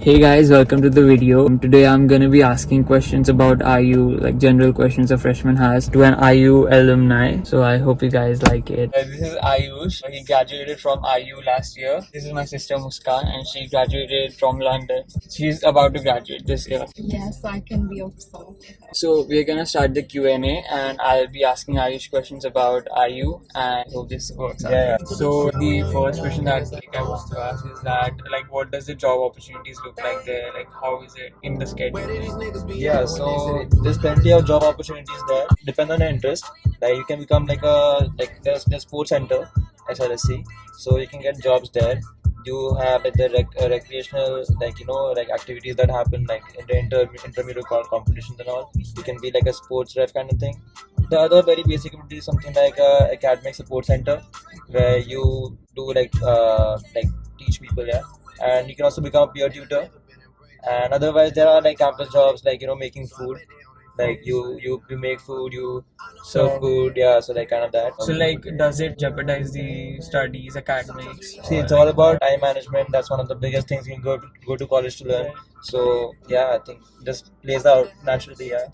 Hey guys, welcome to the video. Today I'm gonna be asking questions about IU, like general questions a freshman has to an IU alumni. So I hope you guys like it. This is Ayush. He graduated from IU last year. This is my sister Muskan, and she graduated from London. She's about to graduate this year. Yes, I can be of some. So we're gonna start the Q&A, and I'll be asking Ayush questions about IU, and hope this works out. Yeah. So the first question that I want to ask is that what does the job opportunities look like there? Like how is it in the schedule? Yeah, so there's plenty of job opportunities there. Depend on your interest. Like you can become there's sports center, SRSC. So you can get jobs there. You have like the recreational activities that happen like in the intramural competitions and all. You can be like a sports ref kind of thing. The other very basic would be something like a academic support center where you do teach people, yeah. And you can also become a peer tutor. And otherwise there are like campus jobs like making food, like you make food, you serve food, yeah, so like kind of that. So does it jeopardize the studies, academics? See, it's all about time management. That's one of the biggest things you can go to college to learn. So yeah, I think just plays out naturally, yeah.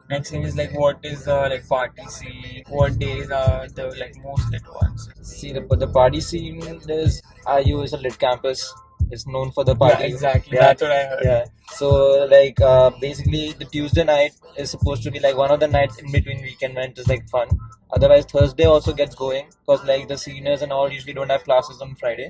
Next thing is what is the party scene? What days are the most lit ones? See, the party scene is IU is a lit campus. It's known for the party. Yeah, exactly. Yeah. That's what I heard. Yeah. So basically the Tuesday night is supposed to be like one of the nights in between weekend when it's like fun. Otherwise Thursday also gets going because like the seniors and all usually don't have classes on Friday.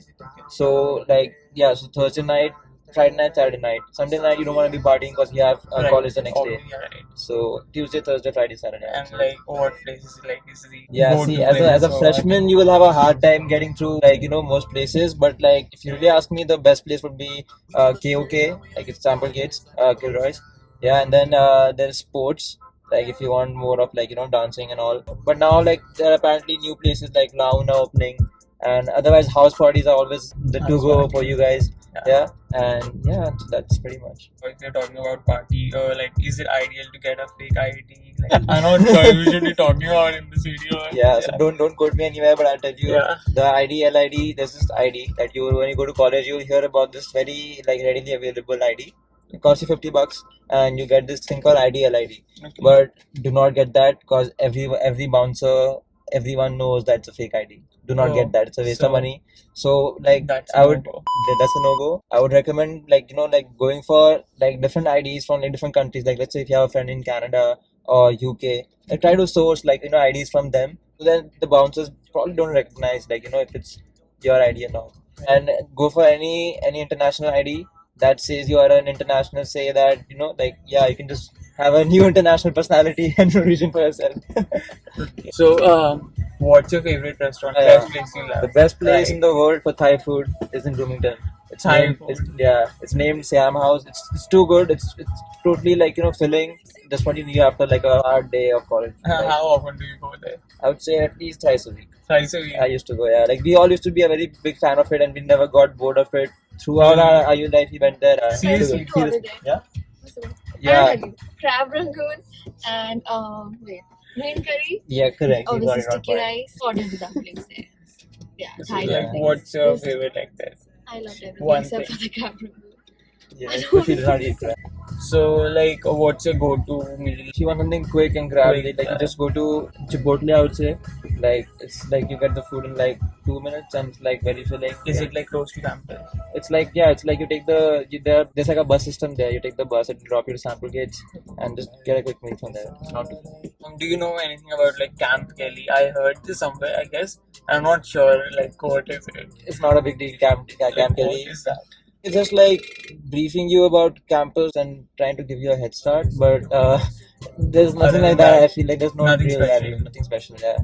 So so Thursday night, Friday night, Saturday night. Sunday night you don't want to be partying because you have Right. college the next day. Yeah, right. So Tuesday, Thursday, Friday, Saturday. And what places is the Yeah, go-to see, as place a or freshman, you will have a hard time getting through most places. But like, if you really ask me, the best place would be KOK, like it's Sample Gates, Kilroy's. Yeah, and then there's sports, like if you want more of dancing and all. But now like there are apparently new places like Launa opening, and otherwise house parties are always the to go for you guys. Yeah, and yeah, that's pretty much. If you're talking about party, is it ideal to get a fake ID? I'm not sure we should be talking about in this video. Yeah, so don't quote me anywhere, but I'll tell you the ID, LID, there's this ID that when you go to college, you'll hear about this very readily available ID. It costs you $50 and you get this thing called ID, LID. Okay. But do not get that because every bouncer, everyone knows that's a fake ID. Do not get that. It's a waste of money. So that's I would no-go. that's a no-go. I would recommend going for different IDs from different countries. Like let's say if you have a friend in Canada or UK, try to source IDs from them. So then the bouncers probably don't recognize if it's your ID or not. And go for any international ID that says you are an international. Say that you can just have a new international personality and reason for yourself. So, what's your favorite restaurant? Best place you love? The best place in the world for Thai food is in Bloomington. It's Thai named, food. it's named Siam House. It's too good. It's totally filling. That's what you need after a hard day of college. How often do you go there? I would say at least twice a week. Twice a week. I used to go, yeah. We all used to be a very big fan of it, and we never got bored of it. Throughout our IU life, we went there. Seriously? Yeah. Yeah. Yeah. Crab rangoon and green curry. Yeah, correct. You got Obviously it on sticky point. rice. Ordered the dumplings there. Yeah, So, Thailand. what's your favorite that? I loved everything One except thing. for the crab rangoon. Yeah, especially does not eat crab. So, what's your go-to meal? If you want something quick and crabby, Quick, you just go to Chipotle, I would say. It's you get the food in 2 minutes and it's very filling. Is it close to campus? It's you take there's a bus system there. You take the bus and drop you to Sample Gates and just get a quick meal from there. Do you know anything about Camp Kelly? I heard this somewhere, I guess. I'm not sure what is it. It's not a big deal. Camp What Kelly. is that? It's just briefing you about campus and trying to give you a head start, but there's nothing like that. I feel like there's no Nothing real special. value, nothing special. Yeah.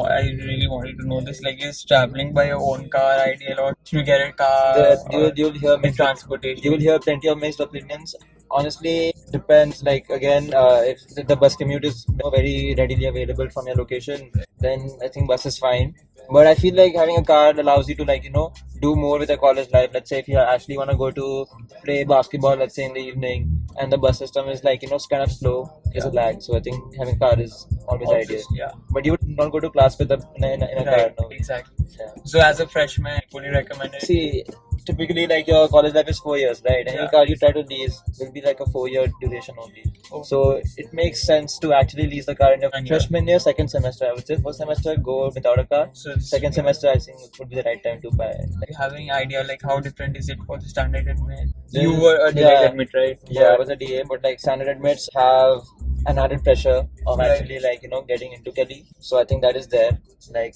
I really wanted to know this. Is traveling by your own car ideal, or should you get a car? You'll hear transportation. You will hear plenty of mixed opinions. Honestly, depends. If the bus commute is very readily available from your location, then I think bus is fine. But I feel like having a car allows you to do more with your college life. Let's say if you actually want to go to play basketball, let's say in the evening, and the bus system is it's kind of slow, there's a lag. So I think having a car is always ideal. Yeah. But you would not go to class with in a car. Right, No. exactly. Yeah. So as a freshman, would you recommend it? See, typically like your college life is 4 years, right? And you try to lease will be like a 4 year duration only. So it makes sense to actually lease the car in your freshman year, second semester. I would say first semester go without a car. So Second semester I think it would be the right time to buy. you have any idea like how different is it for the standard admit? Then- You were a delayed admit, right? Yeah, I was a DA, but like standard admits have an added pressure of Right. actually like getting into Kelly. So I think that is there. Like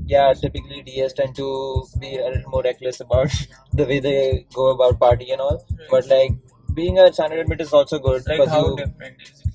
yeah, typically DAs tend to be a little more reckless about the way they go about party and all. But like being a standard admit is also good Like because how different is it?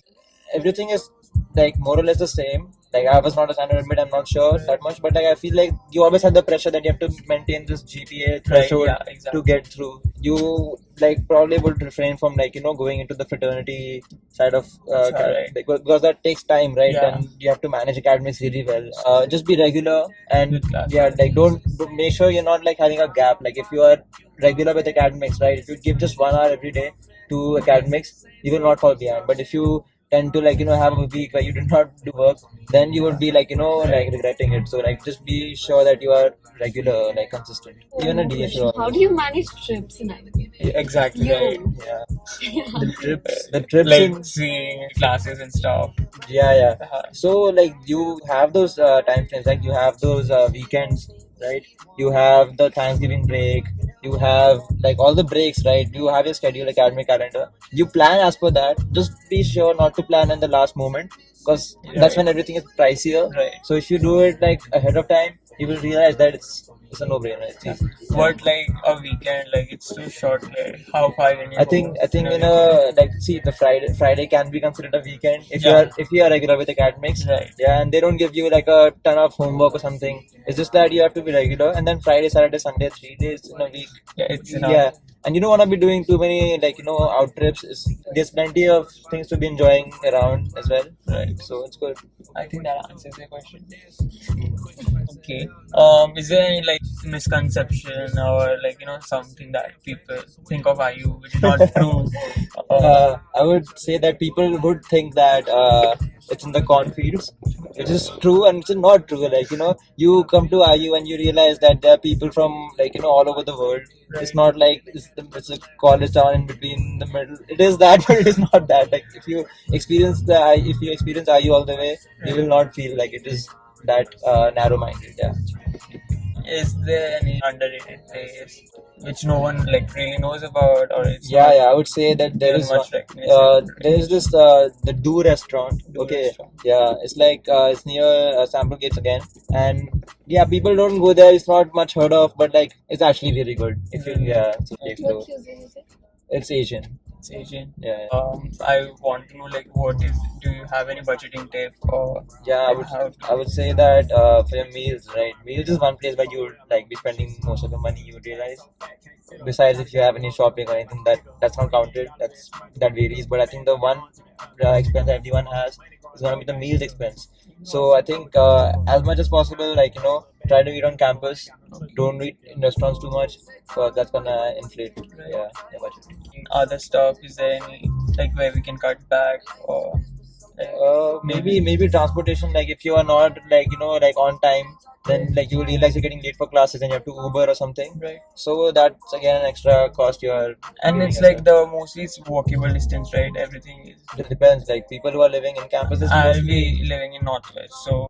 everything is like more or less the same. Like I was not a standard admit, I'm not sure that much, but like I feel like you always have the pressure that you have to maintain this GPA threshold yeah, exactly. to get through. You like probably would refrain from like going into the fraternity side of Right. because that takes time, right? Yeah. And you have to manage academics really well. Just be regular and With class. yeah, like don't make sure you're not like having a gap. Like if you are regular with academics, right? If you give just 1 hour every day to academics, you will not fall behind. But if you tend to like have a week where you do not do work, then you would be like like regretting it. So like just be sure that you are regular, like consistent. Even a DA should How do you manage trips in IU? Exactly. You. Right. yeah. Trips. The trips Like in seeing classes and stuff. yeah. Uh-huh. So like you have those time frames, like you have those weekends, right? You have the Thanksgiving break. You have like all the breaks, right? You have your schedule, academic calendar. You plan as per that. Just be sure not to plan in the last moment because that's when everything is pricier. Right. So if you do it like ahead of time, you will realize that it's a no-brainer. It's easy. But like a weekend, like it's too short. Like, how far can you I go think in in a a like see the Friday can be considered a weekend if Yeah. you are regular with academics. Right. Yeah, and they don't give you like a ton of homework or something. It's just that you have to be regular, and then Friday, Saturday, Sunday, 3 days in a week. Yeah, it's enough. Yeah, and you don't want to be doing too many like out trips. There's plenty of things to be enjoying around as well. Right. So it's good. I think that answers your question. Okay. Is there any like misconception or like something that people think of IU which is not true? I would say that people would think that it's in the cornfields, which is true and which is not true. Like you come to IU and you realize that there are people from like all over the world. It's not like it's a college town in between the middle. It is that, but it is not that. Like if you experience IU all the way, you will not feel like it is that narrow-minded. Yeah. Is there any underrated place which no one like really knows about, or it's Yeah, not yeah. I would say that there given is much one. recognition? There is this the Do restaurant. Do Okay, restaurant. yeah, it's like it's near Sample Gates again, and yeah, people don't go there. It's not much heard of, but like it's actually really good. If you it's a place to What go. cuisine is it? It's Asian. It's Asian. Yeah, I want to know like do you have any budgeting tip or yeah. I would say that for your meals, right? Meals is one place where you would like be spending most of the money. You would realize. Besides, if you have any shopping or anything that's not counted, that varies. But I think the one expense everyone has is gonna be the meals expense. So I think as much as possible, like try to eat on campus. Don't eat in restaurants too much, because that's gonna inflate your budget. other stuff? Is there any like where we can cut back or Maybe transportation. Like if you are not like like on time, then like you realize you're getting late for classes and you have to Uber or something. right? So that's again an extra cost you are. And doing it's as like well. the mostly it's walkable distance, right? Everything is. It depends. Like people who are living in campuses I'll mostly. be living in Northwest, so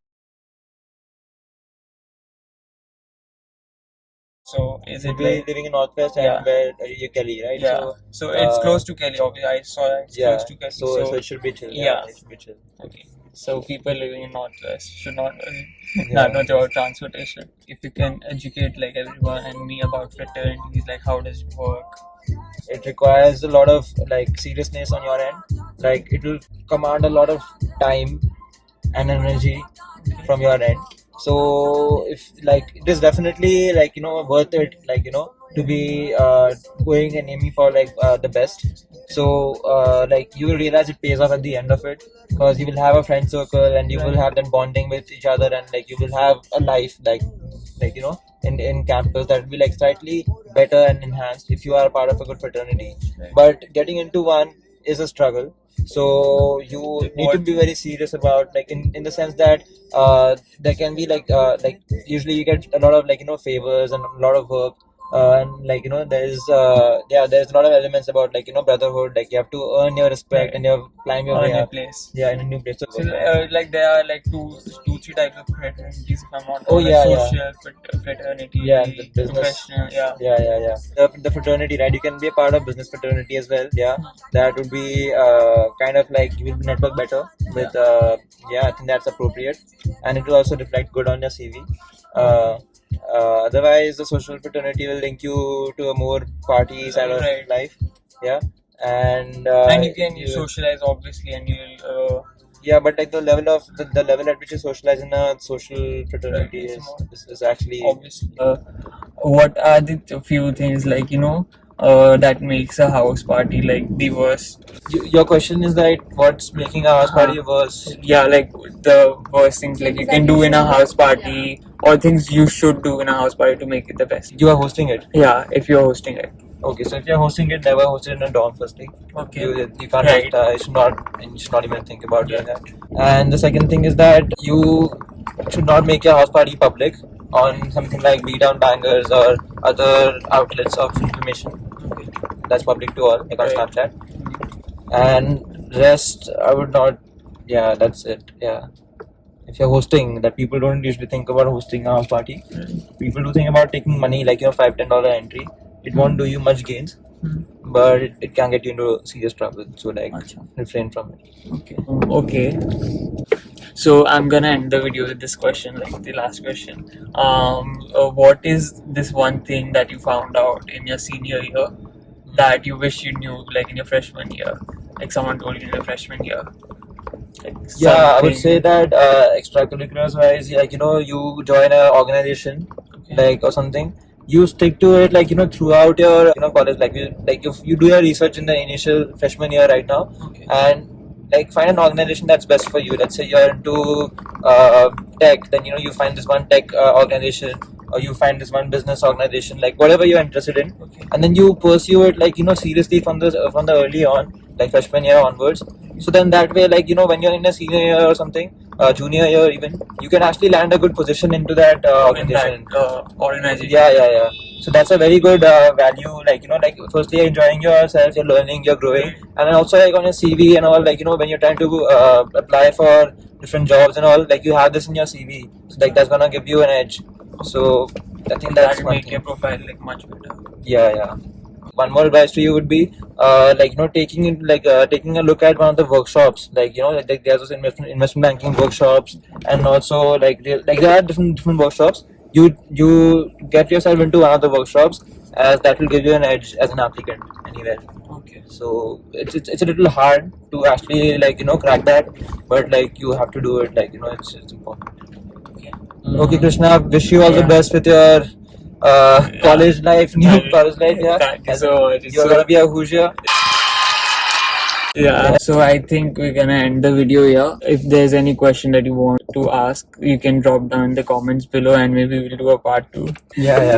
is You'll it be like living in Northwest Yeah. and where you Kelly, right? yeah? So it's uh, close to Kelly. Obviously, I saw that it's Yeah. close to Kelly. So it should be chill. yeah. It should be chill. Okay. So people living in Northwest should not Yeah. not know about transportation. If you can educate like everyone and me about fraternities, like how does it work? It requires a lot of like seriousness on your end. Like it will command a lot of time and energy from your end. So if like it is definitely like worth it, like to be going and aiming for like the best. So like you will realize it pays off at the end of it, because you will have a friend circle and you will have that bonding with each other, and like you will have a life like in campus that will be like slightly better and enhanced if you are part of a good fraternity. Right. But getting into one is a struggle. So you need to What- be very serious about like in the sense that there can be like usually you get a lot of like favors and a lot of work and like there's there's a lot of elements about like brotherhood. Like you have to earn your respect and you have climb your Or way in a up. place. Yeah, in a new place. So like there are like three types of fraternities, if I'm not Oh, wrong. yeah, Like yeah. social fraternity, Yeah, and the business. professional, yeah. Yeah. The fraternity, right? You can be a part of business fraternity as well. Yeah, that would be kind of like you will network better with. I think that's appropriate, and it will also reflect good on your CV. Uh, Otherwise, the social fraternity will link you to a more party side of Right. life. Yeah, and And you can socialize obviously, and you'll yeah, but like the level at which you socialize in a social fraternity is actually obviously. What are the few things like that makes a house party like the worst? Your question is that what's making a house party worse? Yeah, like the worst things like you can do in a house party, or things you should do in a house party to make it the best. You are hosting it. Yeah, if you're hosting it. Okay, so if you're hosting it, never host it in a dorm firstly. Okay. You can't Right. you should not even think about doing that. And the second thing is that you should not make your house party public on something like Beat Down Bangers or other outlets of information. That's public to all, like on Snapchat. And rest, I would not. Yeah, that's it. Yeah. If you're hosting, that people don't usually think about hosting a house party. People do think about taking money, like $5-10 entry. It won't do you much gains, but it can get you into serious trouble. So like, refrain from it. Okay. So I'm gonna end the video with this question, like the last question. What is this one thing that you found out in your senior year that you wish you knew, like in your freshman year? Like someone told you in your freshman year. Like I would say that extracurriculars wise, like you join an organization, like or something. You stick to it, like throughout your college. Like if you do your research in the initial freshman year right now, and like find an organization that's best for you. Let's say you're into tech, then you find this one tech organization, or you find this one business organization, like whatever you're interested in, and then you pursue it like seriously from the early on, like freshman year onwards. So then that way, like when you're in a senior year or something, junior year even, you can actually land a good position into that organization. Organization. Yeah. So that's a very good value. Like firstly you're enjoying yourself, you're learning, you're growing, and then also like on your CV and all, like when you're trying to apply for different jobs and all, like you have this in your CV. So like that's gonna give you an edge. So I think that's that one make thing. your profile like much better. Yeah. One more advice to you would be taking a look at one of the workshops, like there's those investment banking workshops, and also like there are different workshops. You get yourself into one of the workshops, as that will give you an edge as an applicant anywhere. Okay. So it's a little hard to actually crack that, but like you have to do it. Like it's important. Okay, Krishna, wish you all the best with your college life, new college life. Yeah, Thank you so much. You're gonna be a Hoosier. Yeah, so I think we're gonna end the video here. If there's any question that you want to ask, you can drop down in the comments below, and maybe we'll do a part 2. Yeah.